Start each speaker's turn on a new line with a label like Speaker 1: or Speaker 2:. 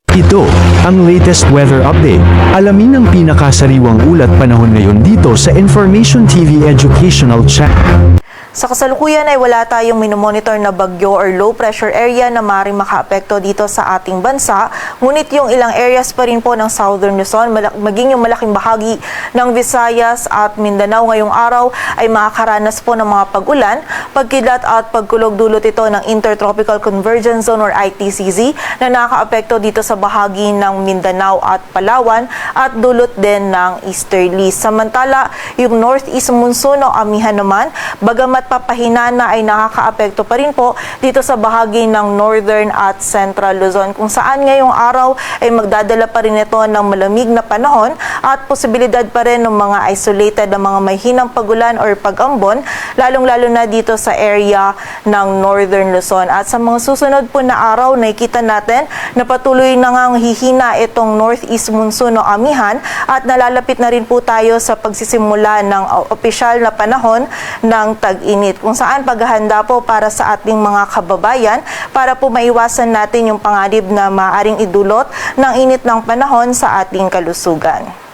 Speaker 1: Ito ang latest weather update. Alamin ang pinakasariwang ulat panahon ngayon dito sa Information TV Educational Channel.
Speaker 2: Sa kasalukuyan ay wala tayong minomonitor na bagyo or low pressure area na maaaring makaapekto dito sa ating bansa. Ngunit yung ilang areas pa rin po ng Southern Luzon, maging yung malaking bahagi ng Visayas at Mindanao ngayong araw ay makakaranas po ng mga pag-ulan, pagkidlat at pagkulog dulot ito ng Intertropical Convergence Zone or ITCZ na nakakaapekto dito sa bahagi ng Mindanao at Palawan at dulot din ng easterly. Samantala, yung northeast monsoon o amihan naman, bagamat papahina na ay nakakaapekto pa rin po dito sa bahagi ng Northern at Central Luzon kung saan ngayong araw ay magdadala pa rin ito ng malamig na panahon at posibilidad pa rin ng mga isolated na mga may hinang pagulan or pag-ambon lalong-lalo na dito sa area ng Northern Luzon. At sa mga susunod po na araw nakikita natin na patuloy na ngang hihina itong northeast monsoon o amihan at nalalapit na rin po tayo sa pagsisimula ng opisyal na panahon ng tag-init kung saan paghahanda po para sa ating mga kababayan para po maiwasan natin yung panganib na maaaring idulot ng init ng panahon sa ating kalusugan.